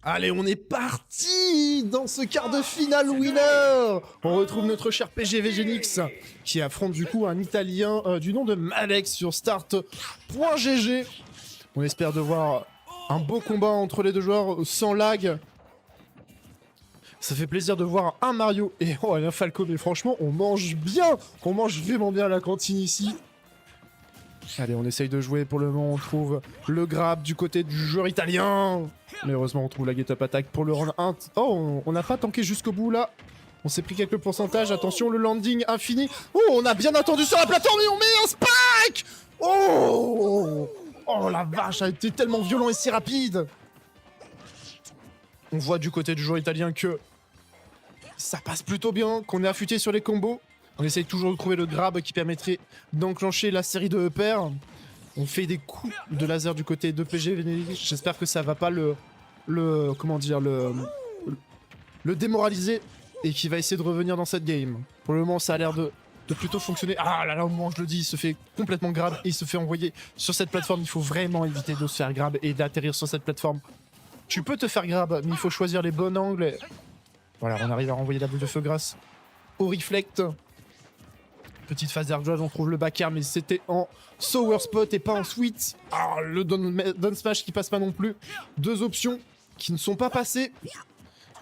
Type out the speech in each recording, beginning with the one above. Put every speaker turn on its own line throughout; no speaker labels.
Allez, on est parti dans ce quart de finale winner. On retrouve notre cher PGV Genix qui affronte du coup un Italien du nom de Malex sur start.gg. On espère de voir un beau combat entre les deux joueurs sans lag. Ça fait plaisir de voir un Mario et un Falco, mais franchement, on mange bien. On mange vraiment bien à la cantine ici. Allez, on essaye de jouer. Pour le moment, on trouve le grab du côté du joueur italien. Mais heureusement, on trouve la get-up attack pour le round 1. Oh, on n'a pas tanké jusqu'au bout, là. On s'est pris quelques pourcentages. Attention, le landing infini. Oh, on a bien attendu sur la plateforme et on met un spike. Oh, la vache, ça a été tellement violent et si rapide. On voit du côté du joueur italien que ça passe plutôt bien, qu'on est affûté sur les combos. On essaye toujours de trouver le grab qui permettrait d'enclencher la série de EPR. On fait des coups de laser du côté de PG. J'espère que ça va pas le démoraliser et qu'il va essayer de revenir dans cette game. Pour le moment, ça a l'air de plutôt fonctionner. Ah là là, au moment où je le dis, il se fait complètement grab et il se fait envoyer sur cette plateforme. Il faut vraiment éviter de se faire grab et d'atterrir sur cette plateforme. Tu peux te faire grab, mais il faut choisir les bons angles. Voilà, on arrive à renvoyer la boule de feu grâce au reflect. Petite phase d'air dodge, on trouve le back air, mais c'était en sour spot et pas en sweet. Ah, le down smash qui passe pas non plus. Deux options qui ne sont pas passées.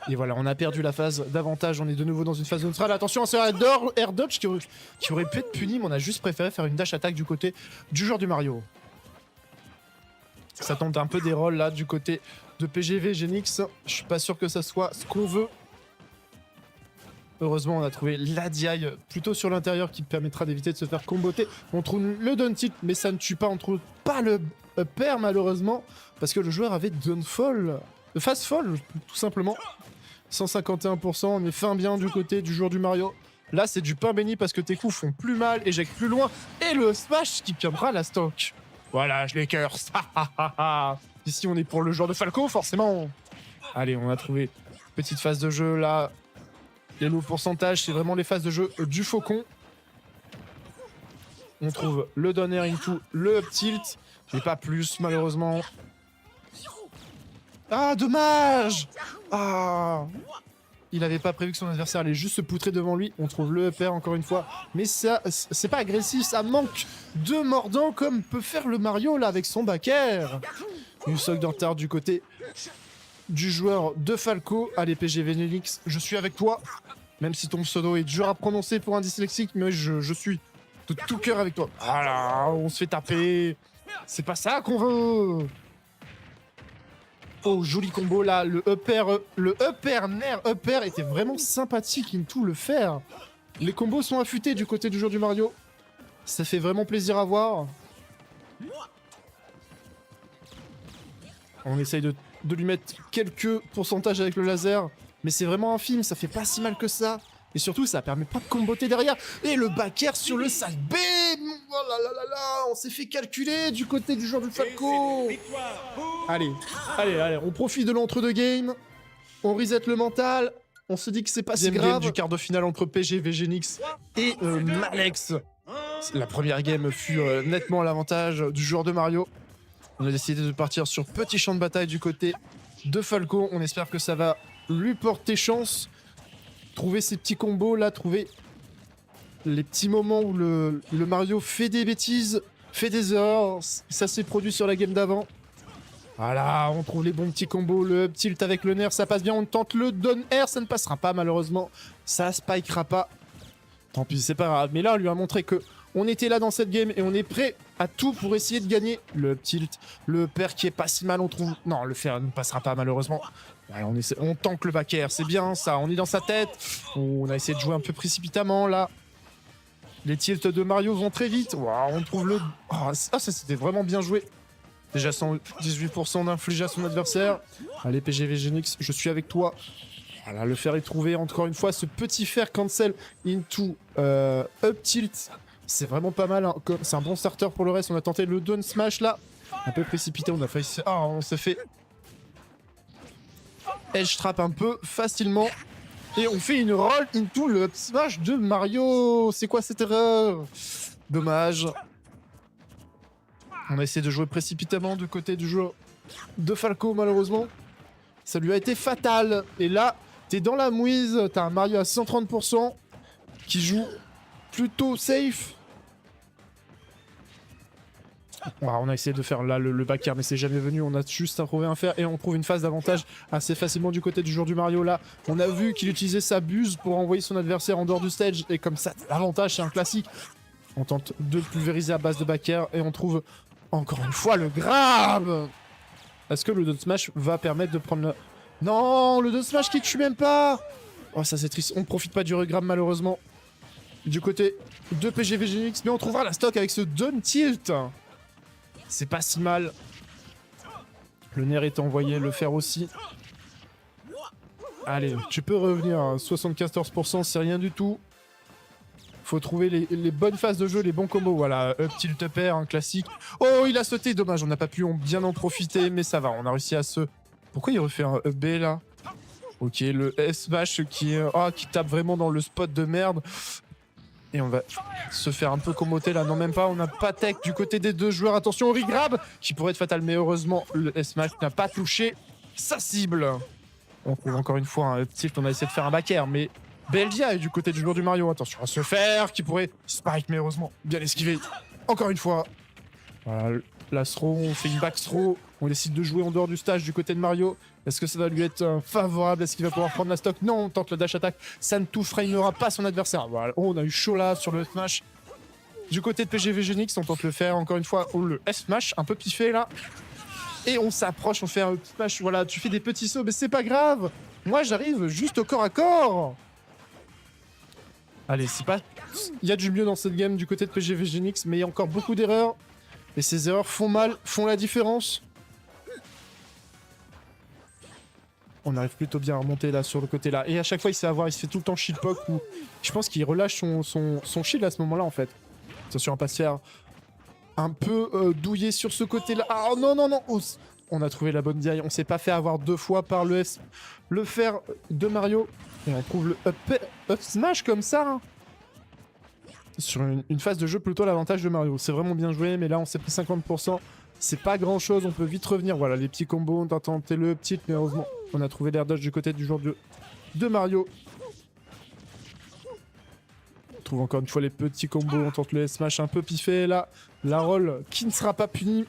Et voilà, on a perdu la phase d'avantage. On est de nouveau dans une phase neutrale. Attention, c'est un air dodge qui aurait pu être puni, mais on a juste préféré faire une dash attack du côté du joueur du Mario. Ça tente un peu des rolls là du côté de PGV Genix. Je suis pas sûr que ça soit ce qu'on veut. Heureusement, on a trouvé la DI plutôt sur l'intérieur qui permettra d'éviter de se faire comboter. On trouve le down tilt, mais ça ne tue pas. On trouve pas le pair, malheureusement, parce que le joueur avait downfall. Fast fall, tout simplement. 151%, on est fin bien du côté du joueur du Mario. Là, c'est du pain béni parce que tes coups font plus mal, éjectent plus loin. Et le smash qui viendra la stock. Voilà, je les curse. Ici, on est pour le joueur de Falco, forcément. Allez, on a trouvé petite phase de jeu, là. Les low pourcentages, c'est vraiment les phases de jeu du faucon. On trouve le down air into le up tilt. Mais pas plus, malheureusement. Ah, dommage. Ah. Il avait pas prévu que son adversaire allait juste se poutrer devant lui. On trouve le up air encore une fois. Mais ça, c'est pas agressif, ça manque de mordant comme peut faire le Mario là avec son back air. Une socle de retard du côté du joueur de Falco. Allez, PGV Genix, je suis avec toi. Même si ton pseudo est dur à prononcer pour un dyslexique, mais je suis de tout cœur avec toi. Voilà, on se fait taper. C'est pas ça qu'on veut. Oh, joli combo là. Le up air nair up air était vraiment sympathique into le faire. Les combos sont affûtés du côté du joueur du Mario. Ça fait vraiment plaisir à voir. On essaye de lui mettre quelques pourcentages avec le laser. Mais c'est vraiment infime, ça fait pas si mal que ça. Et surtout, ça permet pas de comboter derrière. Et le back air sur le side B. Oh là là là là, on s'est fait calculer du côté du joueur du Falco. Allez, on profite de l'entre-deux game. On reset le mental. On se dit que c'est pas si grave. Game du quart de finale entre PGV Genix et Malex. La première game fut nettement à l'avantage du joueur de Mario. On a décidé de partir sur petit champ de bataille du côté de Falco. On espère que ça va lui porter chance. Trouver ces petits combos là, trouver les petits moments où le Mario fait des bêtises, fait des erreurs. Ça s'est produit sur la game d'avant. Voilà, on trouve les bons petits combos, le up tilt avec le nerf, ça passe bien. On tente le down air, ça ne passera pas malheureusement. Ça spikera pas. Tant pis, c'est pas grave. Mais là, on lui a montré que on était là dans cette game et on est prêt à tout pour essayer de gagner. Le up tilt, le pair qui est pas si mal, on trouve. Non, le fer ne passera pas malheureusement. Ouais, on tank le back air, c'est bien ça, on est dans sa tête. On a essayé de jouer un peu précipitamment là. Les tilts de Mario vont très vite. Wow, on trouve le... Oh, ça c'était vraiment bien joué. Déjà 118% d'infligé à son adversaire. Allez PGV Genix, je suis avec toi. Voilà, le fer est trouvé. Encore une fois, ce petit fer cancel into up tilt. C'est vraiment pas mal. Hein. C'est un bon starter pour le reste. On a tenté le down smash là. Un peu précipité, on a failli... Ah, on s'est fait... Edge trap un peu facilement. Et on fait une roll into le up smash de Mario. C'est quoi cette erreur? Dommage. On a essayé de jouer précipitamment du côté du joueur de Falco, malheureusement. Ça lui a été fatal. Et là, t'es dans la mouise. T'as un Mario à 130% qui joue plutôt safe. On a essayé de faire là le back air, mais c'est jamais venu. On a juste trouvé un fer et on trouve une phase d'avantage assez facilement du côté du joueur du Mario. Là, on a vu qu'il utilisait sa buse pour envoyer son adversaire en dehors du stage. Et comme ça, l'avantage, c'est un classique. On tente de pulvériser à base de back air et on trouve encore une fois le grab. Est-ce que le dot smash va permettre de prendre le... Non, le dot smash qui tue même pas. Oh, ça c'est triste. On ne profite pas du regrab malheureusement. Du côté de PGV Genix, mais on trouvera la stock avec ce down tilt. C'est pas si mal. Le nerf est envoyé, le fer aussi. Allez, tu peux revenir. 74%, c'est rien du tout. Faut trouver les bonnes phases de jeu, les bons combos. Voilà, up tilt up air, un classique. Oh, il a sauté, dommage, on n'a pas pu bien en profiter, mais ça va, on a réussi à se... Pourquoi il refait un up B là? Ok, le S-Bash qui tape vraiment dans le spot de merde. Et on va se faire un peu commoter là, non même pas, on n'a pas tech du côté des deux joueurs. Attention au regrab qui pourrait être fatal, mais heureusement le S-Smash n'a pas touché sa cible. On trouve encore une fois un tilt, on a essayé de faire un back air, mais BLGA est du côté du joueur du Mario. Attention à se faire, qui pourrait spike, mais heureusement bien esquivé. Encore une fois. Voilà, la throw, on fait une back throw, on décide de jouer en dehors du stage du côté de Mario. Est-ce que ça va lui être favorable? Est-ce qu'il va pouvoir prendre la stock? Non, on tente le dash attack. Ça ne tout-framera pas son adversaire. Voilà. Oh, on a eu chaud là sur le smash. Du côté de PGV Genix, on tente le faire encore une fois. Oh, le S-smash, un peu piffé là. Et on s'approche, on fait un smash. Voilà, tu fais des petits sauts, mais c'est pas grave. Moi, j'arrive juste au corps à corps. Allez, c'est pas... Il y a du mieux dans cette game du côté de PGV Genix, mais il y a encore beaucoup d'erreurs. Et ces erreurs font mal, font la différence. On arrive plutôt bien à remonter là sur le côté là. Et à chaque fois, il sait avoir, il se fait tout le temps shield poke ou je pense qu'il relâche son shield à ce moment-là en fait. Attention à pas se faire un peu douiller sur ce côté là. Ah non, non, non. Oh, on a trouvé la bonne DI. On s'est pas fait avoir deux fois par le fer de Mario. Et on trouve le up smash comme ça. Hein. Sur une phase de jeu plutôt l'avantage de Mario. C'est vraiment bien joué, mais là on s'est pris 50%. C'est pas grand chose, on peut vite revenir. Voilà, les petits combos, on a tenté le petit, mais heureusement, on a trouvé l'air dodge du côté du joueur de Mario. On trouve encore une fois les petits combos, on tente le S-Smash un peu piffé. Là, la roll qui ne sera pas punie.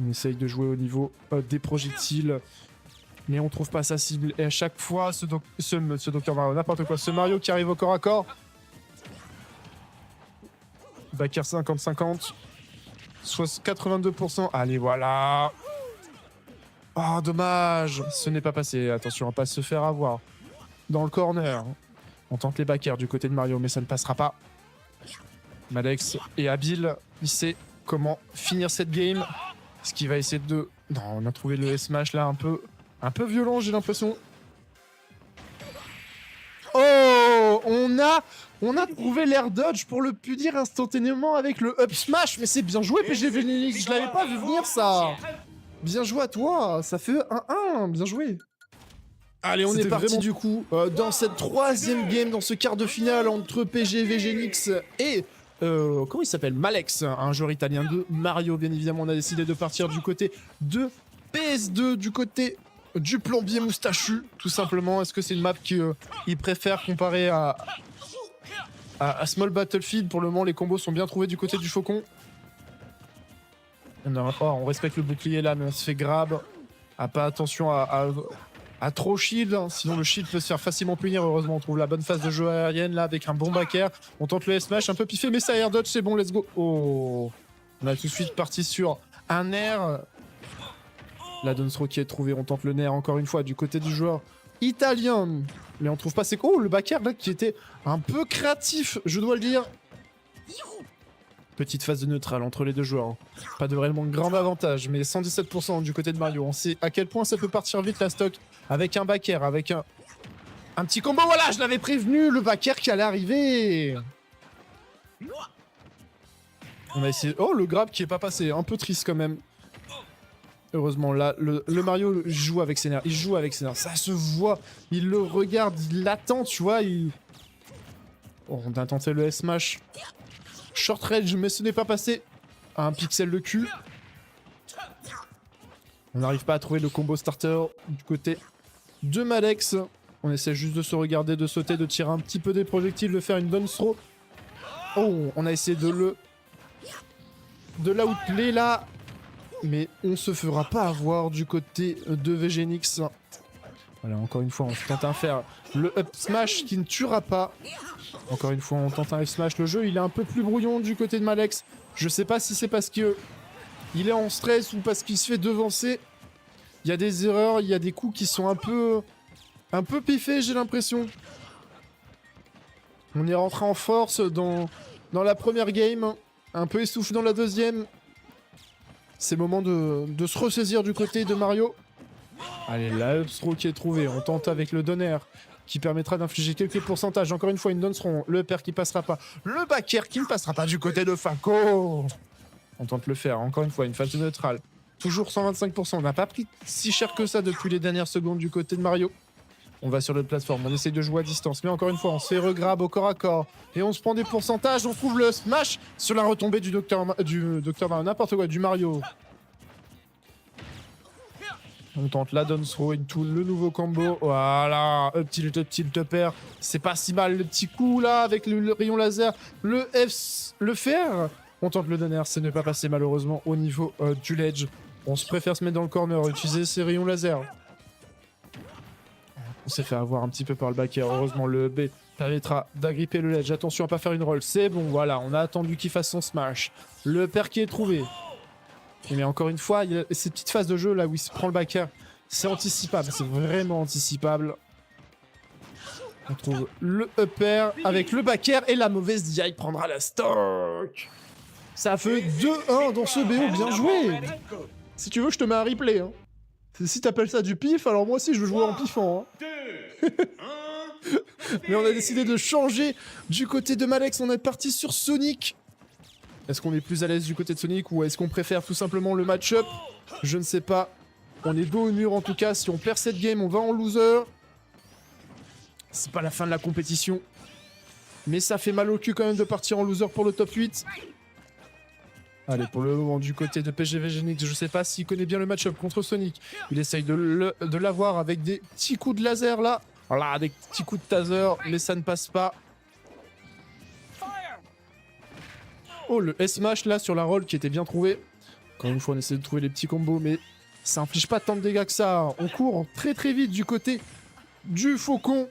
On essaye de jouer au niveau des projectiles, mais on trouve pas sa cible. Et à chaque fois, ce Dr Mario, n'importe quoi, ce Mario qui arrive au corps à corps. Back air 50-50. Soit 82%. Allez, voilà. Oh, dommage. Ce n'est pas passé. Attention à pas se faire avoir. Dans le corner. On tente les back air du côté de Mario, mais ça ne passera pas. Malex est habile. Il sait comment finir cette game. Ce qui va essayer de... Non, on a trouvé le S-Smash là un peu violent, j'ai l'impression. Oh, on a trouvé l'air dodge pour le punir instantanément avec le up smash, mais c'est bien joué PGV Genix, je l'avais pas vu venir ça. Bien joué à toi, ça fait 1-1, bien joué. Allez, on est parti du coup dans cette troisième game, dans ce quart de finale entre PGV Genix et... comment il s'appelle? Malex, un joueur italien de Mario, bien évidemment. On a décidé de partir du côté de PS2, du côté... du plombier moustachu, tout simplement. Est-ce que c'est une map qu'il préfère comparer à Small Battlefield? Pour le moment, les combos sont bien trouvés du côté du faucon. On respecte le bouclier là, mais on se fait grab. Pas attention à trop shield, hein, sinon le shield peut se faire facilement punir. Heureusement, on trouve la bonne phase de jeu aérienne là, avec un bon back air. On tente le S-Smash, un peu piffé, mais ça air dodge, c'est bon, let's go. Oh, on a tout de suite parti sur un air. La Dunstrow qui est trouvée, on tente le nerf encore une fois du côté du joueur italien. Mais on trouve pas c'est... Oh, le back air là qui était un peu créatif, je dois le dire. Petite phase de neutral entre les deux joueurs. Pas de vraiment grand avantage, mais 117% du côté de Mario. On sait à quel point ça peut partir vite la stock avec un back air, avec un petit combo. Voilà, je l'avais prévenu, le back air qui allait arriver. On a essayé... Oh, le grab qui est pas passé, un peu triste quand même. Heureusement, là, le Mario joue avec ses nerfs. Il joue avec ses nerfs. Ça se voit. Il le regarde. Il l'attend, tu vois. Oh, on a tenté le S-Smash. Short range, mais ce n'est pas passé. Un pixel de cul. On n'arrive pas à trouver le combo starter du côté de Malex. On essaie juste de se regarder, de sauter, de tirer un petit peu des projectiles, de faire une down throw. Oh, on a essayé de l'outplay là. Mais on se fera pas avoir du côté de VGNix. Voilà, encore une fois, on tente à faire le up smash qui ne tuera pas. Encore une fois, on tente un up smash. Le jeu, il est un peu plus brouillon du côté de Malex. Je sais pas si c'est parce que il est en stress ou parce qu'il se fait devancer. Il y a des erreurs, il y a des coups qui sont un peu piffés, j'ai l'impression. On est rentré en force dans la première game, un peu essoufflé dans la deuxième. C'est le moment de se ressaisir du côté de Mario. Allez, la up throw qui est trouvée. On tente avec le down air qui permettra d'infliger quelques pourcentages. Encore une fois, une down throw. Le up air qui passera pas. Le back air qui ne passera pas du côté de Falco. On tente le faire. Encore une fois, une phase de neutrale. Toujours 125%. On n'a pas pris si cher que ça depuis les dernières secondes du côté de Mario. On va sur notre plateforme. On essaye de jouer à distance. Mais encore une fois, on se fait regrab au corps à corps. Et on se prend des pourcentages. On trouve le smash sur la retombée du Docteur Mario. N'importe quoi, du Mario. On tente la down throw into le nouveau combo. Voilà, up tilt, up air. C'est pas si mal le petit coup là avec le rayon laser. Le fer. On tente le down air, ce n'est pas passé malheureusement au niveau du ledge. On se préfère se mettre dans le corner, utiliser ses rayons laser. On s'est fait avoir un petit peu par le back air. Heureusement le B permettra d'agripper le ledge. Attention à pas faire une roll. C'est bon, voilà, on a attendu qu'il fasse son smash. Le pair qui est trouvé. Mais encore une fois, il y a ces petites phases de jeu là où il se prend le back air, c'est anticipable, c'est vraiment anticipable. On trouve le up air avec le back air et la mauvaise DI prendra la stock. Ça fait 2-1 dans ce BO, bien joué. Si tu veux, je te mets un replay. Hein. Si t'appelles ça du pif, alors moi aussi je veux jouer en pifant. Hein. Mais on a décidé de changer du côté de Malex, on est parti sur Sonic. Est-ce qu'on est plus à l'aise du côté de Sonic ou est-ce qu'on préfère tout simplement le match-up? Je ne sais pas. On est dos au mur en tout cas. Si on perd cette game, on va en loser. C'est pas la fin de la compétition. Mais ça fait mal au cul quand même de partir en loser pour le top 8. Allez, pour le moment, du côté de PGV Genix, je sais pas s'il connaît bien le match-up contre Sonic. Il essaye de l'avoir avec des petits coups de laser là. Voilà, des petits coups de taser, mais ça ne passe pas. Oh, le S-Mash là sur la roll qui était bien trouvé. Encore une fois, on essaie de trouver les petits combos, mais ça inflige pas tant de dégâts que ça. On court très très vite du côté du faucon.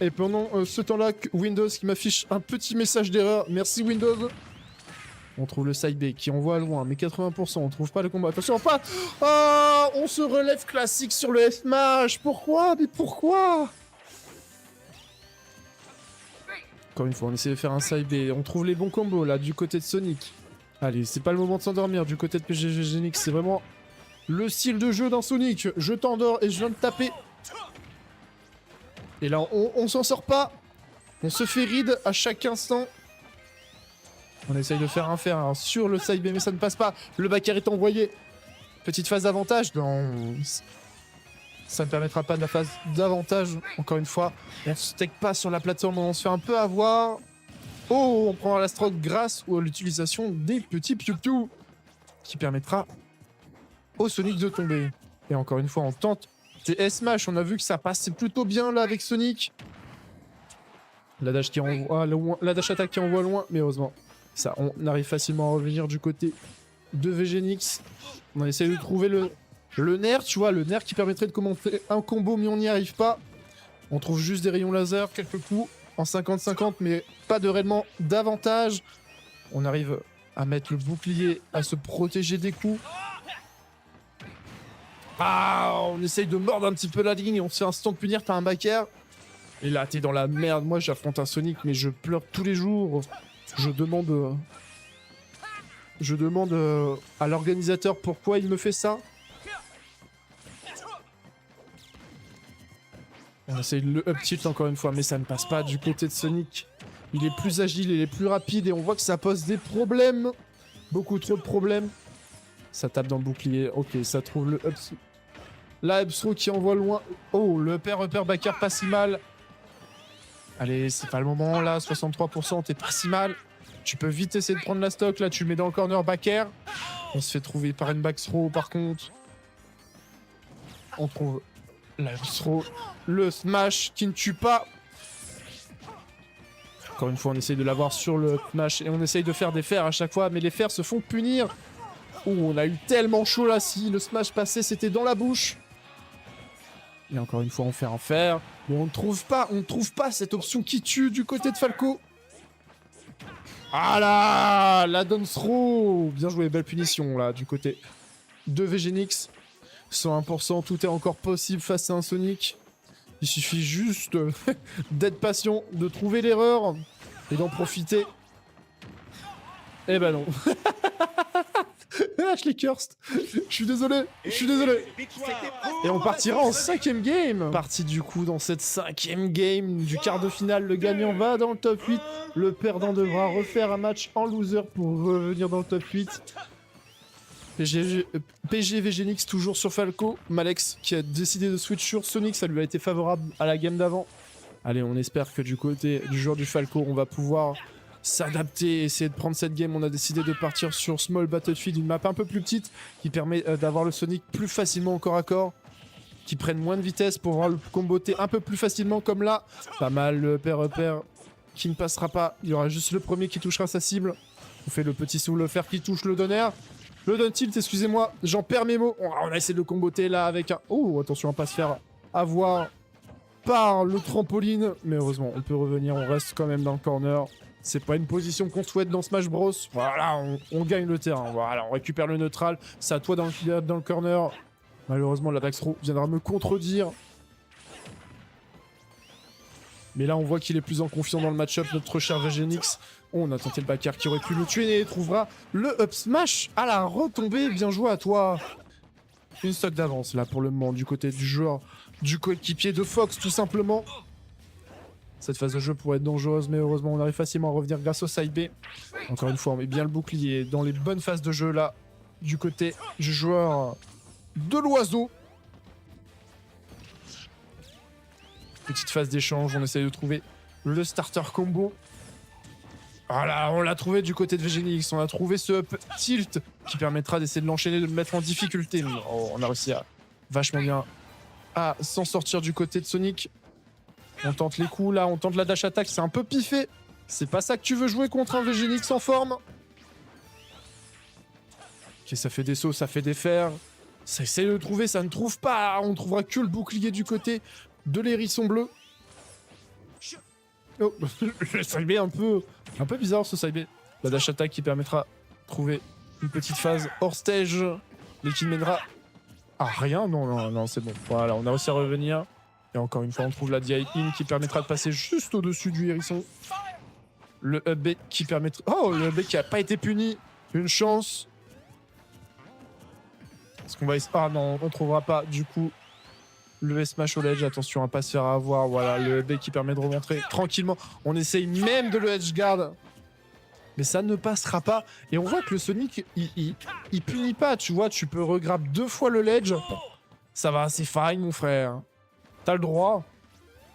Et pendant ce temps-là, Windows qui m'affiche un petit message d'erreur. Merci Windows. On trouve le side B qui envoie loin, mais 80%, on trouve pas le combat. Attention, pas. Ah, on se relève classique sur le S-Mash. Pourquoi? Mais pourquoi? Encore une fois, on essaie de faire un side B. On trouve les bons combos là du côté de Sonic. Allez, c'est pas le moment de s'endormir du côté de PGG Genix. C'est vraiment le style de jeu d'un Sonic. Je t'endors et je viens de taper. Et là, on s'en sort pas. On se fait ride à chaque instant. On essaye de faire un fer sur le side B, mais ça ne passe pas. Le back air est envoyé. Petite phase d'avantage. Non. Ça ne permettra pas de la phase d'avantage. Encore une fois, on ne steak pas sur la plateforme, on se fait un peu avoir. Oh, on prend la stroke grâce à l'utilisation des petits piou-piou qui permettra au Sonic de tomber. Et encore une fois, on tente des S-Mash. On a vu que ça passait plutôt bien là avec Sonic. La dash qui envoie loin, la dash attaque qui envoie loin, mais heureusement, ça, on arrive facilement à revenir du côté de VGNix. On essaie de trouver le nerf, tu vois, le nerf qui permettrait de commenter un combo, mais on n'y arrive pas. On trouve juste des rayons laser, quelques coups en 50-50, mais pas de réellement d'avantage. On arrive à mettre le bouclier, à se protéger des coups. Ah, on essaye de mordre un petit peu la ligne et on se fait instant punir par un back air. Et là, t'es dans la merde. Moi, j'affronte un Sonic, mais je pleure tous les jours. Je demande à l'organisateur pourquoi il me fait ça. On essaye le up tilt encore une fois, mais ça ne passe pas du côté de Sonic. Il est plus agile, il est plus rapide et on voit que ça pose des problèmes. Beaucoup trop de problèmes. Ça tape dans le bouclier. Ok, ça trouve le up. La up throw qui envoie loin. Oh, le upper back air pas si mal. Allez, c'est pas le moment là. 63%, t'es pas si mal. Tu peux vite essayer de prendre la stock. Là, tu le mets dans le corner back air. On se fait trouver par une back throw par contre. On trouve la throw, le smash qui ne tue pas. Encore une fois, on essaye de l'avoir sur le smash et on essaye de faire des fers à chaque fois, mais les fers se font punir. Oh, on a eu tellement chaud là, si le smash passait, c'était dans la bouche. Et encore une fois, on fait un fer. Mais on ne trouve pas cette option qui tue du côté de Falco. Ah là, la down throw. Bien joué, belle punition là, du côté de VGNix. 101%, tout est encore possible face à un Sonic. Il suffit juste d'être patient, de trouver l'erreur et d'en profiter. Eh ben non. Ah, je l'ai cursed. Je suis désolé. Et on partira en 5ème game. Parti du coup dans cette 5ème game du quart de finale. Le gagnant va dans le top 8. Le perdant devra refaire un match en loser pour revenir dans le top 8. PG VGNix toujours sur Falco. Malex qui a décidé de switch sur Sonic. Ça lui a été favorable à la game d'avant. Allez, on espère que du côté du joueur du Falco, on va pouvoir s'adapter et essayer de prendre cette game. On a décidé de partir sur Small Battlefield, une map un peu plus petite qui permet d'avoir le Sonic plus facilement au corps à corps, qui prenne moins de vitesse pour pouvoir le comboter un peu plus facilement comme là. Pas mal le upper qui ne passera pas. Il y aura juste le premier qui touchera sa cible. On fait le petit soulevé fer qui touche le donner. Le down tilt, excusez-moi, j'en perds mes mots. On a essayé de le comboter là avec un... Oh, attention à pas se faire avoir par le trampoline. Mais heureusement, on peut revenir, on reste quand même dans le corner. C'est pas une position qu'on souhaite dans Smash Bros. Voilà, on gagne le terrain. Voilà, on récupère le neutral. C'est à toi dans le corner. Malheureusement, la backthrow viendra me contredire. Mais là, on voit qu'il est plus en confiance dans le match-up, notre cher VGNix. Oh, on a tenté le backer qui aurait pu le tuer et trouvera le up smash à la retombée. Bien joué à toi. Une stock d'avance là pour le moment du côté du joueur, du coéquipier de Fox tout simplement. Cette phase de jeu pourrait être dangereuse, mais heureusement on arrive facilement à revenir grâce au side B. Encore une fois, on met bien le bouclier dans les bonnes phases de jeu là, du côté du joueur de l'oiseau. Petite phase d'échange, on essaye de trouver le starter combo. Voilà, on l'a trouvé du côté de VGNix, on a trouvé ce up tilt qui permettra d'essayer de l'enchaîner, de le mettre en difficulté. Oh, on a réussi à vachement bien à s'en sortir du côté de Sonic. On tente les coups là, on tente la dash attack, c'est un peu piffé. C'est pas ça que tu veux jouer contre un VGNix en forme. Ok, ça fait des sauts, ça fait des fers. Ça essaie de trouver, ça ne trouve pas. On trouvera que le bouclier du côté de l'hérisson bleu. Oh, le side B un peu bizarre ce side B. La dash attack qui permettra de trouver une petite phase hors stage. Mais qui mènera à rien. Non, c'est bon. Voilà, on a réussi à revenir. Et encore une fois, on trouve la DI in qui permettra de passer juste au-dessus du hérisson. Le up B qui permettra... Oh, le up B qui a pas été puni. Une chance. Est-ce qu'on va... Ah non, on trouvera pas du coup le S-Smash au ledge. Attention à pas se faire avoir. Voilà, le up B qui permet de remontrer tranquillement. On essaye même de le edge guard. Mais ça ne passera pas. Et on voit que le Sonic, il punit pas, tu vois. Tu peux regrab 2 fois le ledge. Ça va, c'est fine, mon frère. T'as le droit.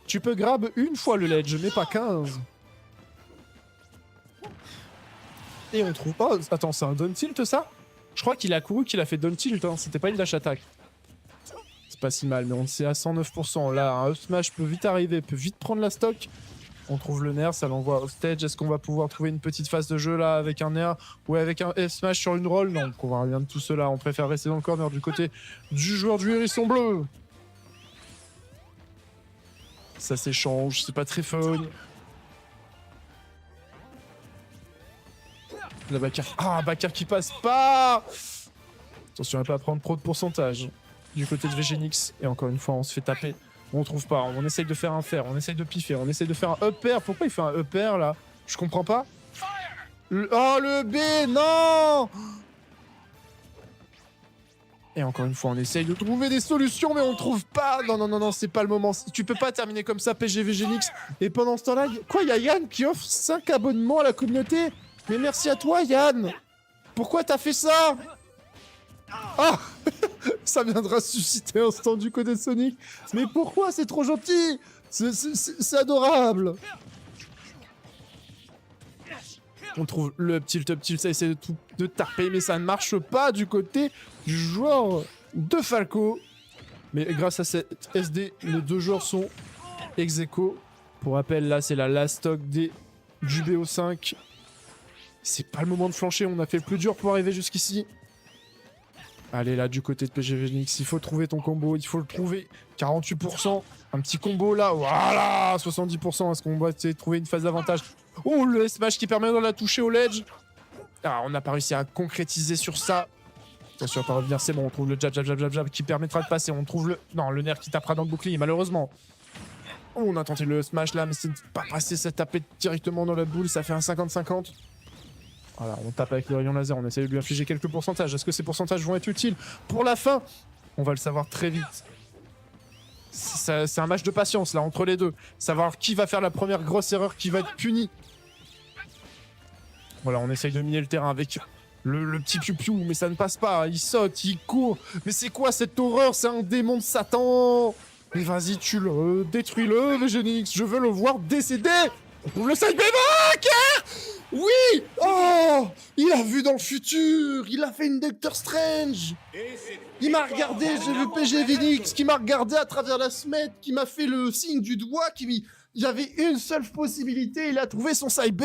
Tu peux grab 1 fois le ledge, mais pas 15. Et on trouve pas... Attends, c'est un down tilt, ça? Je crois qu'il a couru, qu'il a fait down tilt, hein. C'était pas une dash attack. C'est pas si mal, mais on sait à 109%. Là, un up smash peut vite arriver, peut vite prendre la stock. On trouve le nerf, ça l'envoie au stage. Est-ce qu'on va pouvoir trouver une petite phase de jeu là avec un nerf ou avec un F-smash sur une roll? Non, on voit rien de tout cela. On préfère rester dans le corner du côté du joueur du hérisson bleu. Ça s'échange, c'est pas très fun. La backer. Ah, backer qui passe pas. Attention à pas prendre trop de pourcentage du côté de VGNix. Et encore une fois, on se fait taper. On trouve pas, on essaye de faire un fer, on essaye de piffer, on essaye de faire un up air. Pourquoi il fait un up air là? Je comprends pas. Oh le B, non! Et encore une fois, on essaye de trouver des solutions, mais on trouve pas. Non, c'est pas le moment. Tu peux pas terminer comme ça, PG VGNix. Et pendant ce temps-là, quoi, il y a Yann qui offre 5 abonnements à la communauté. Mais merci à toi, Yann. Pourquoi t'as fait ça? Ah. Ça viendra susciter un stand du côté de Sonic. Mais pourquoi? C'est trop gentil. C'est adorable. On trouve le up tilt, ça essaie de tarper, mais ça ne marche pas du côté du joueur de Falco. Mais grâce à cette SD, les deux joueurs sont ex aequo. Pour rappel, là, c'est la last stock du BO5. C'est pas le moment de flancher, on a fait le plus dur pour arriver jusqu'ici. Allez, là, du côté de PG Phoenix, il faut trouver ton combo, il faut le trouver. 48%, un petit combo là, voilà, 70%. Est-ce qu'on va essayer de trouver une phase d'avantage? Oh, le smash qui permet de la toucher au ledge. Ah, on n'a pas réussi à concrétiser sur ça. Attention à pas revenir, c'est bon, on trouve le jab, jab, jab, jab, jab qui permettra de passer. On trouve le... Non, le nerf qui tapera dans le bouclier, malheureusement. Oh, on a tenté le smash là, mais c'est pas passé, ça tapait directement dans la boule, ça fait un 50-50. Voilà, on tape avec le rayon laser, on essaie de lui infliger quelques pourcentages. Est-ce que ces pourcentages vont être utiles pour la fin? On va le savoir très vite. C'est un match de patience là, entre les deux. Savoir qui va faire la première grosse erreur, qui va être puni. Voilà, on essaye de miner le terrain avec le petit piou-piou, mais ça ne passe pas. Il saute, il court. Mais c'est quoi cette horreur? C'est un démon de Satan. Mais vas-y, tue-le, détruis-le, VGNX. Je veux le voir décéder. On trouve le side Oui! Oh! Il a vu dans le futur! Il a fait une Doctor Strange! Il m'a regardé, j'ai vu PG Phoenix qui m'a regardé à travers la semaine, qui m'a fait le signe du doigt, il y avait une seule possibilité, il a trouvé son side B!